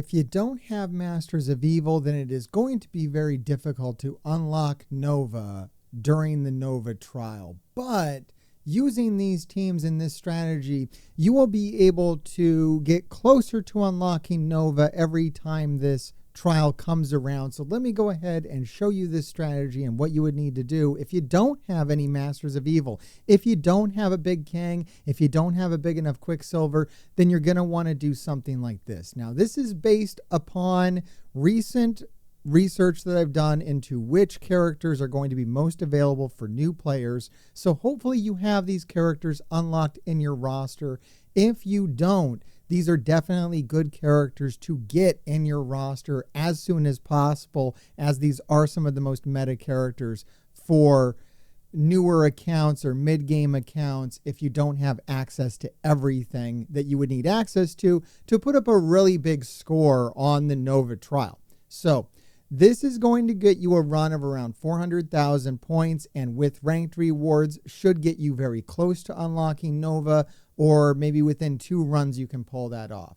if you don't have Masters of Evil, then it is going to be very difficult to unlock Nova during the Nova trial. But using these teams in this strategy, you will be able to get closer to unlocking Nova every time this trial comes around. So let me go ahead and show you this strategy and what you would need to do if you don't have any Masters of Evil. If you don't have a big Kang, if you don't have a big enough Quicksilver, then you're going to want to do something like this. Now, this is based upon recent research that I've done into which characters are going to be most available for new players. So hopefully you have these characters unlocked in your roster. If you don't, these are definitely good characters to get in your roster as soon as possible, as these are some of the most meta characters for newer accounts or mid-game accounts if you don't have access to everything that you would need access to put up a really big score on the Nova trial. So this is going to get you a run of around 400,000 points, and with ranked rewards should get you very close to unlocking Nova, or maybe within 2 runs you can pull that off.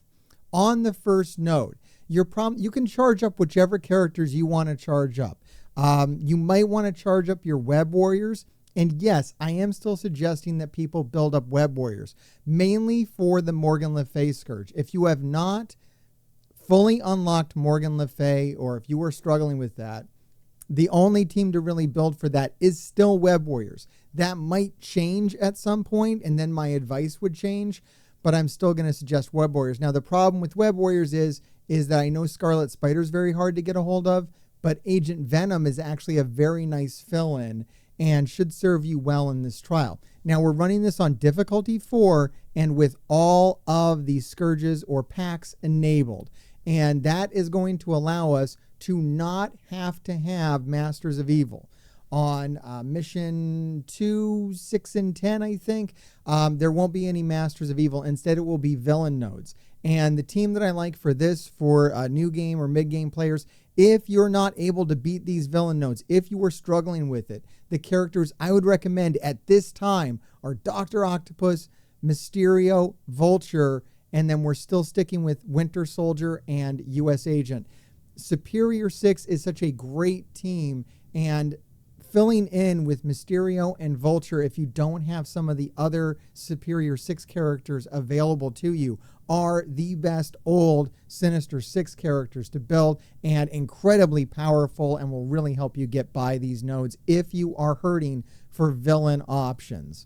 On the first node, you can charge up whichever characters you want to charge up. You might want to charge up your Web Warriors, and yes, I am still suggesting that people build up Web Warriors, mainly for the Morgan Le Fay Scourge. If you have not fully unlocked Morgan Le Fay, or if you are struggling with that, the only team to really build for that is still Web Warriors. That might change at some point, and then my advice would change, but I'm still going to suggest Web Warriors. Now, the problem with Web Warriors is that I know Scarlet Spider is very hard to get a hold of, but Agent Venom is actually a very nice fill-in and should serve you well in this trial. Now, we're running this on difficulty 4 and with all of the Scourges or packs enabled. And that is going to allow us to not have to have Masters of Evil. On mission 2, 6, and 10, I think, there won't be any Masters of Evil. Instead, it will be villain nodes. And the team that I like for this, for new game or mid-game players, if you're not able to beat these villain nodes, if you are struggling with it, the characters I would recommend at this time are Dr. Octopus, Mysterio, Vulture, and then we're still sticking with Winter Soldier and U.S. Agent. Superior 6 is such a great team, and filling in with Mysterio and Vulture, if you don't have some of the other Superior 6 characters available to you, are the best old Sinister 6 characters to build, and incredibly powerful, and will really help you get by these nodes if you are hurting for villain options.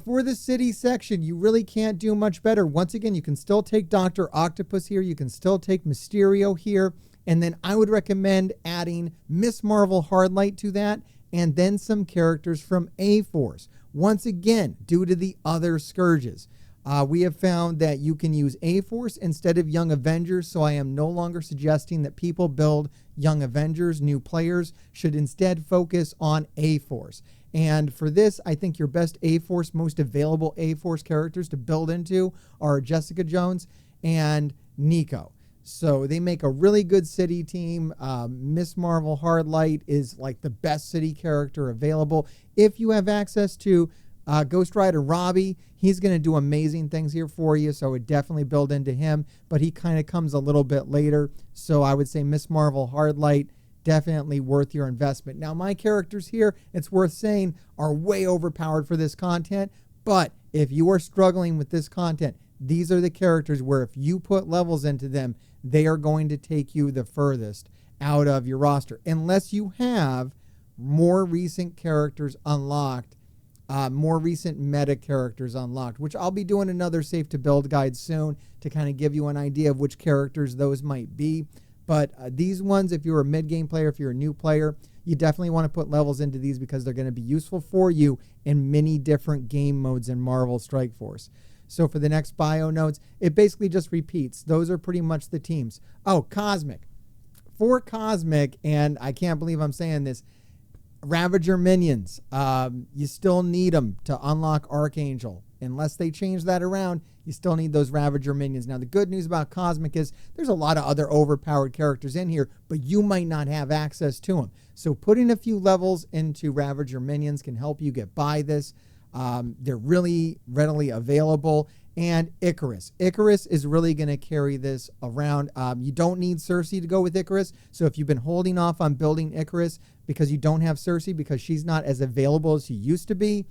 For the city section, you really can't do much better. Once again, you can still take Dr. Octopus here. You can still take Mysterio here. And then I would recommend adding Miss Marvel Hardlight to that, and then some characters from A-Force. Once again, due to the other Scourges. We have found that you can use A-Force instead of Young Avengers, so I am no longer suggesting that people build Young Avengers. New players should instead focus on A-Force. And for this, I think your best A-Force, most available A-Force characters to build into are Jessica Jones and Nico. So they make a really good city team. Miss Marvel Hardlight is like the best city character available. If you have access to Ghost Rider Robbie, he's going to do amazing things here for you, so I would definitely build into him, but he kind of comes a little bit later. So I would say Miss Marvel Hardlight, definitely worth your investment. Now, my characters here, it's worth saying, are way overpowered for this content, but if you are struggling with this content, these are the characters where if you put levels into them, they are going to take you the furthest out of your roster, unless you have more recent characters unlocked, more recent meta characters unlocked, which I'll be doing another safe to build guide soon to kind of give you an idea of which characters those might be. But these ones, if you're a mid-game player, if you're a new player, you definitely want to put levels into these because they're going to be useful for you in many different game modes in Marvel Strike Force. So for the next bio nodes, it basically just repeats. Those are pretty much the teams. Oh, Cosmic. For Cosmic, and I can't believe I'm saying this, Ravager minions. You still need them to unlock Archangel. Unless they change that around, you still need those Ravager minions. Now, the good news about Cosmic is there's a lot of other overpowered characters in here, but you might not have access to them. So putting a few levels into Ravager minions can help you get by this. They're really readily available, and Icarus. Icarus is really going to carry this around. You don't need Cersei to go with Icarus. So if you've been holding off on building Icarus because you don't have Cersei because she's not as available as she used to be,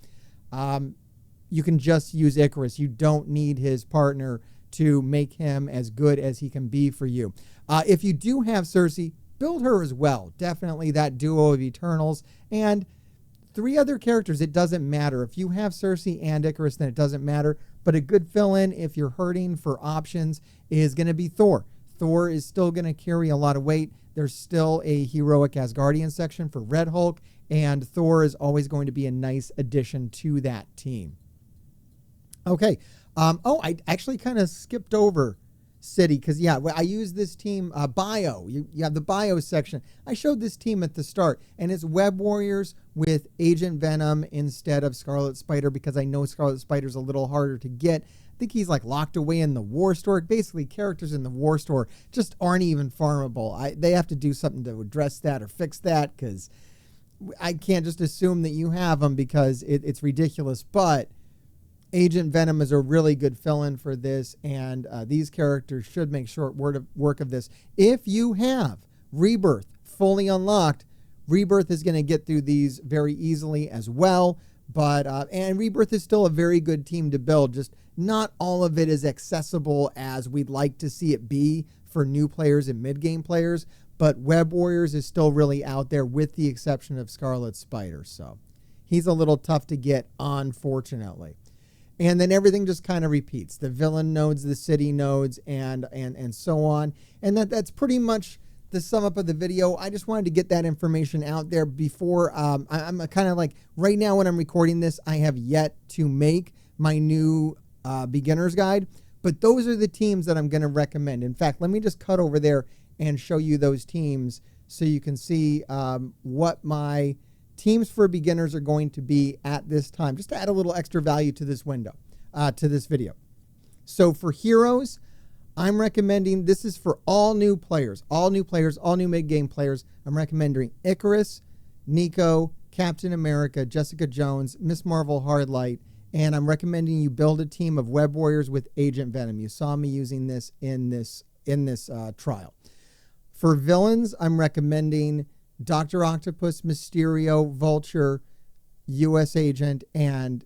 you can just use Icarus. You don't need his partner to make him as good as he can be for you. If you do have Cersei, build her as well. Definitely that duo of Eternals. And 3 other characters, it doesn't matter. If you have Cersei and Icarus, then it doesn't matter. But a good fill-in, if you're hurting for options, is going to be Thor. Thor is still going to carry a lot of weight. There's still a heroic Asgardian section for Red Hulk, and Thor is always going to be a nice addition to that team. Okay. I actually kind of skipped over City because, yeah, I use this team bio. You have the bio section. I showed this team at the start, and it's Web Warriors with Agent Venom instead of Scarlet Spider because I know Scarlet Spider's a little harder to get. I think he's like locked away in the War Store. Basically, characters in the War Store just aren't even farmable. They have to do something to address that or fix that because I can't just assume that you have them because it's ridiculous. But Agent Venom is a really good fill-in for this, and these characters should make short work of this. If you have Rebirth fully unlocked, Rebirth is going to get through these very easily as well. But and Rebirth is still a very good team to build. Just not all of it is accessible as we'd like to see it be for new players and mid-game players. But Web Warriors is still really out there with the exception of Scarlet Spider. So he's a little tough to get, unfortunately. And then everything just kind of repeats. The villain nodes, the city nodes, and so on. And that's pretty much the sum up of the video. I just wanted to get that information out there before I'm kind of like, right now when I'm recording this, I have yet to make my new beginner's guide. But those are the teams that I'm going to recommend. In fact, let me just cut over there and show you those teams so you can see what my teams for beginners are going to be at this time, just to add a little extra value to this window, to this video. So for heroes, I'm recommending, this is for all new players, all new mid-game players. I'm recommending Icarus, Nico, Captain America, Jessica Jones, Miss Marvel Hardlight, and I'm recommending you build a team of Web Warriors with Agent Venom. You saw me using this in this trial. For villains, I'm recommending Dr. Octopus, Mysterio, Vulture, U.S. Agent, and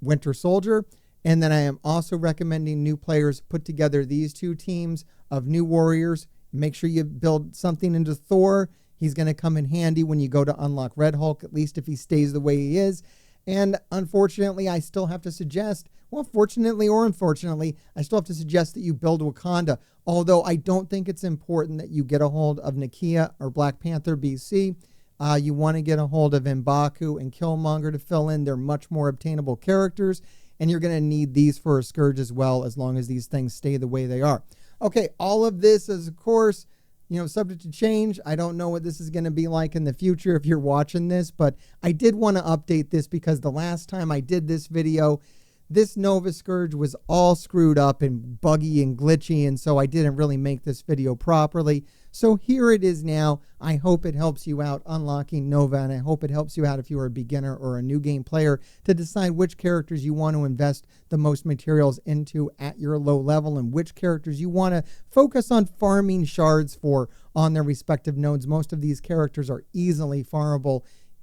Winter Soldier. And then I am also recommending new players put together these 2 teams of new warriors. Make sure you build something into Thor. He's going to come in handy when you go to unlock Red Hulk, at least if he stays the way he is. And unfortunately, I still have to suggest, well, fortunately or unfortunately, I still have to suggest that you build Wakanda. Although I don't think it's important that you get a hold of Nakia or Black Panther BC. You want to get a hold of M'Baku and Killmonger to fill in. They're much more obtainable characters. And you're going to need these for a Scourge as well, as long as these things stay the way they are. Okay, all of this is, of course, subject to change. I don't know what this is going to be like in the future if you're watching this, but I did want to update this because the last time I did this video, this Nova Scourge was all screwed up and buggy and glitchy, and so I didn't really make this video properly. So here it is now. I hope it helps you out unlocking Nova, and I hope it helps you out if you are a beginner or a new game player to decide which characters you want to invest the most materials into at your low level and which characters you want to focus on farming shards for on their respective nodes. Most of these characters are easily farmable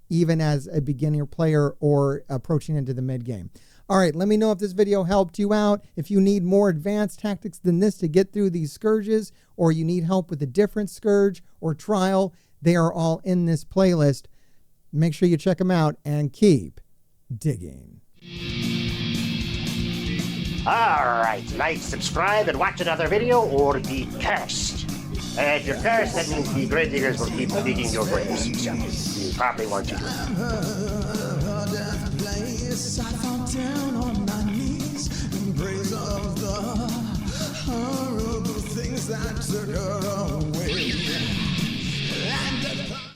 even as a beginner player or approaching into the mid game. All right, let me know if this video helped you out. If you need more advanced tactics than this to get through these scourges, or you need help with a different scourge or trial, they are all in this playlist. Make sure you check them out and keep digging. All right, like, subscribe, and watch another video, or be cursed. And if you're cursed, that means the grave diggers will keep digging your graves. So you probably want you to. I fall down on my knees in praise of the horrible things that took her away. And